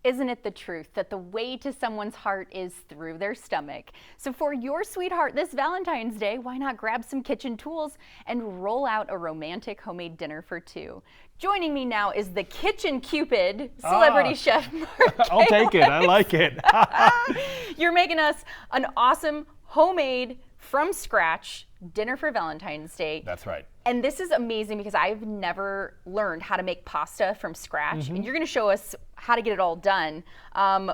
Isn't it the truth that the way to someone's heart is through their stomach? So for your sweetheart this Valentine's Day, why not grab some kitchen tools and roll out a romantic homemade dinner for two? Joining me now is the Kitchen Cupid, celebrity chef Mark. I'll take it. I like it. You're making us an awesome homemade, from scratch dinner for Valentine's Day. That's right. And this is amazing because I've never learned how to make pasta from scratch. And you're going to show us how to get it all done.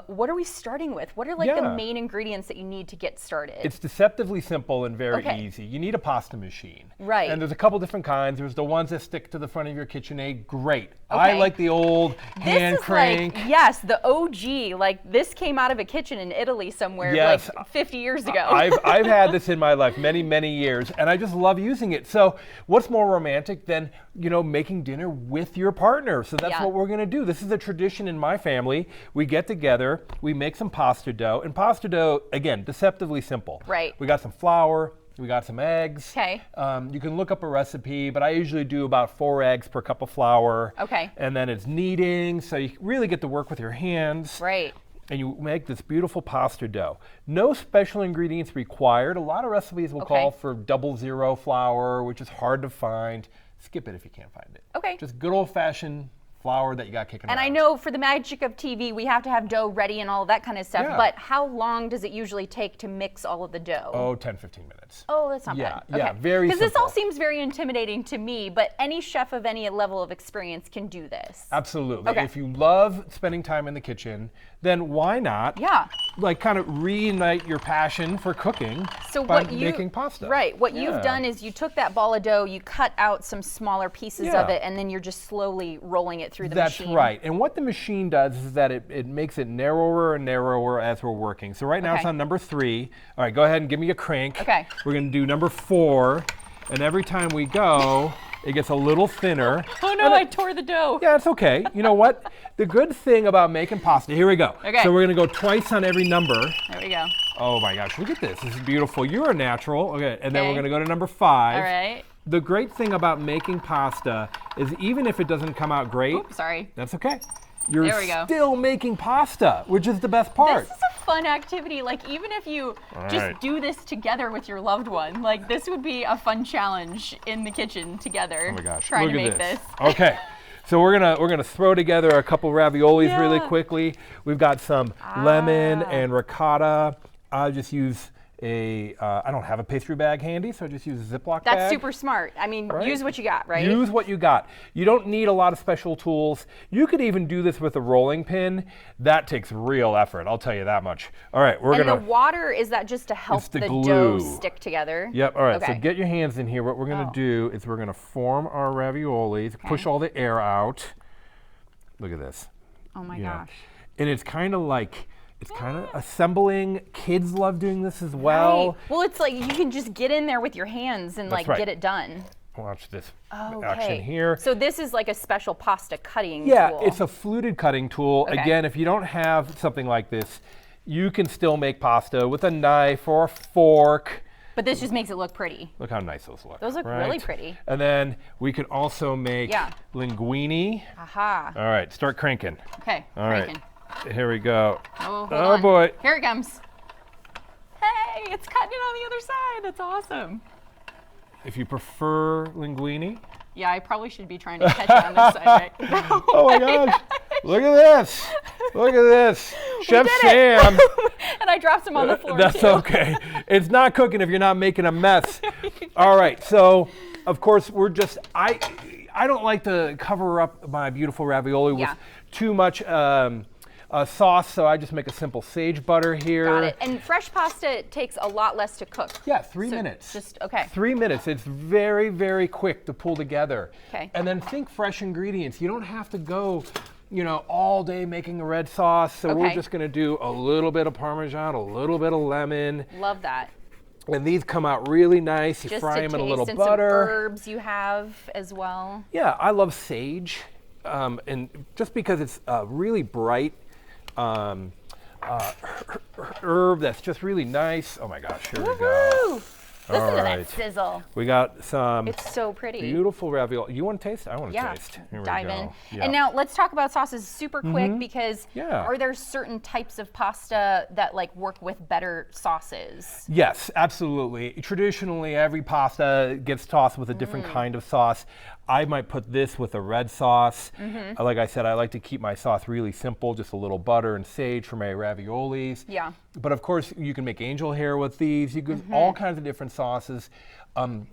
What are we starting with? What are like the main ingredients that you need to get started? It's deceptively simple and very easy. You need a pasta machine. Right. And there's a couple different kinds. There's the ones that stick to the front of your KitchenAid. Great. I like the old hand crank. Like, yes, the OG. Like this came out of a kitchen in Italy somewhere like 50 years ago. I've had this in my life many years, and I just love using it. So what's more romantic than, you know, making dinner with your partner? So that's what we're going to do. This is a tradition in my family. We get together, we make some pasta dough, and pasta dough, again, deceptively simple. Right. We got some flour, we got some eggs. Okay. You can look up a recipe, but I usually do about 4 eggs per cup of flour. Okay. And then it's kneading, so you really get to work with your hands. Right. And you make this beautiful pasta dough. No special ingredients required. A lot of recipes will call for 00 flour, which is hard to find. Skip it if you can't find it. Okay. Just good old-fashioned flour that you got kicking around. And I know for the magic of TV, we have to have dough ready and all that kind of stuff, but how long does it usually take to mix all of the dough? Oh, 10, 15 minutes. Oh, that's not bad. Yeah, very simple. Because this all seems very intimidating to me, but any chef of any level of experience can do this. Absolutely. If you love spending time in the kitchen, then why not like kind of reunite your passion for cooking by making pasta? Right. What you've done is you took that ball of dough, you cut out some smaller pieces of it, and then you're just slowly rolling it through the machine. That's right. And what the machine does is that it makes it narrower and narrower as we're working. So right now it's on number 3. All right, go ahead and give me a crank. Okay. We're going to do number 4. And every time we go, it gets a little thinner. Oh no, I tore the dough. Yeah, it's okay. You know what? The good thing about making pasta, here we go. Okay. So we're going to go twice on every number. There we go. Oh my gosh, look at this. This is beautiful. You're a natural. Okay, and then we're going to go to number 5. All right. The great thing about making pasta is even if it doesn't come out great, Oops, sorry. that's okay. You're still making pasta, which is the best part. This is a fun activity. Like even if you just do this together with your loved one, like this would be a fun challenge in the kitchen together. Oh my gosh, trying look to at make this. Okay. So we're gonna throw together a couple raviolis really quickly. We've got some lemon and ricotta. I'll just use I don't have a pastry bag handy, so I just use a Ziploc bag. That's super smart. I mean, use what you got, right? Use what you got. You don't need a lot of special tools. You could even do this with a rolling pin. That takes real effort, I'll tell you that much. All right, And the water, is that just to help the dough stick together? Yep, all right, so get your hands in here. What we're gonna do is we're gonna form our raviolis, push all the air out. Look at this. Oh my gosh. And it's kind of like, it's kind of assembling. Kids love doing this as well. Right. Well, it's like you can just get in there with your hands and get it done. Watch this action here. So this is like a special pasta cutting tool. Yeah, it's a fluted cutting tool. Again, if you don't have something like this, you can still make pasta with a knife or a fork. But this just makes it look pretty. Look how nice those look. Those look really pretty. And then we can also make linguine. Aha. All right, start cranking. Okay, all cranking. Right, here we go. Oh, hold on. Boy. Here it comes. Hey, it's cutting it on the other side. That's awesome. If you prefer linguine. Yeah, I probably should be trying to catch it on this side right now. Oh my gosh. Look at this. Look at this. Chef Sam. And I dropped some on the floor That's too. okay. It's not cooking if you're not making a mess. All right, so of course we're just, I don't like to cover up my beautiful ravioli with too much sauce, so I just make a simple sage butter here. Got it. And fresh pasta takes a lot less to cook. Yeah, 3 minutes. Just 3 minutes. It's very, very quick to pull together. Okay. And then think fresh ingredients. You don't have to go, you know, all day making a red sauce. So we're just going to do a little bit of Parmesan, a little bit of lemon. Love that. And these come out really nice. You fry them in a little butter. Some herbs you have as well. Yeah, I love sage, and just because it's really bright. Herb that's just really nice. Oh my gosh, here we go. Listen to right. that sizzle. We got some It's so pretty. beautiful ravioli. You want to taste? I want to Yeah, taste. Here we dive go. in. Yeah. And now let's talk about sauces super quick because Yeah. are there certain types of pasta that like work with better sauces? Yes, absolutely. Traditionally, every pasta gets tossed with a different kind of sauce. I might put this with a red sauce. Like I said, I like to keep my sauce really simple, just a little butter and sage for my raviolis. Yeah. But of course, you can make angel hair with these. You can all kinds of different sauces. And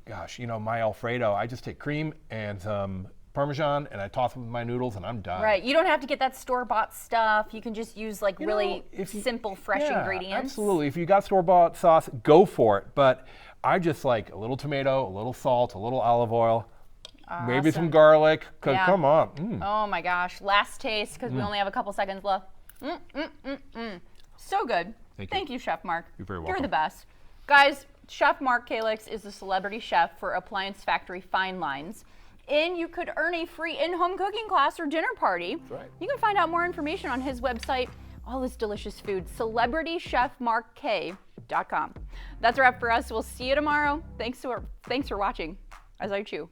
gosh, you know, my Alfredo, I just take cream and some Parmesan and I toss it with my noodles and I'm done. Right. You don't have to get that store-bought stuff. You can just use like You really know, if you- simple, fresh yeah, ingredients. Absolutely. If you got store-bought sauce, go for it. But I just like a little tomato, a little salt, a little olive oil, maybe some garlic. Cause Yeah. come on. Mm. Oh my gosh. Last taste because we only have a couple seconds left. So good. Thank you. Chef Mark. You're very You're welcome. the best. Guys, Chef Mark Kalix is the celebrity chef for Appliance Factory Fine Lines. And you could earn a free in-home cooking class or dinner party. That's right. You can find out more information on his website, all this delicious food, celebritychefmarkk.com. That's a wrap for us. We'll see you tomorrow. Thanks for watching as I chew.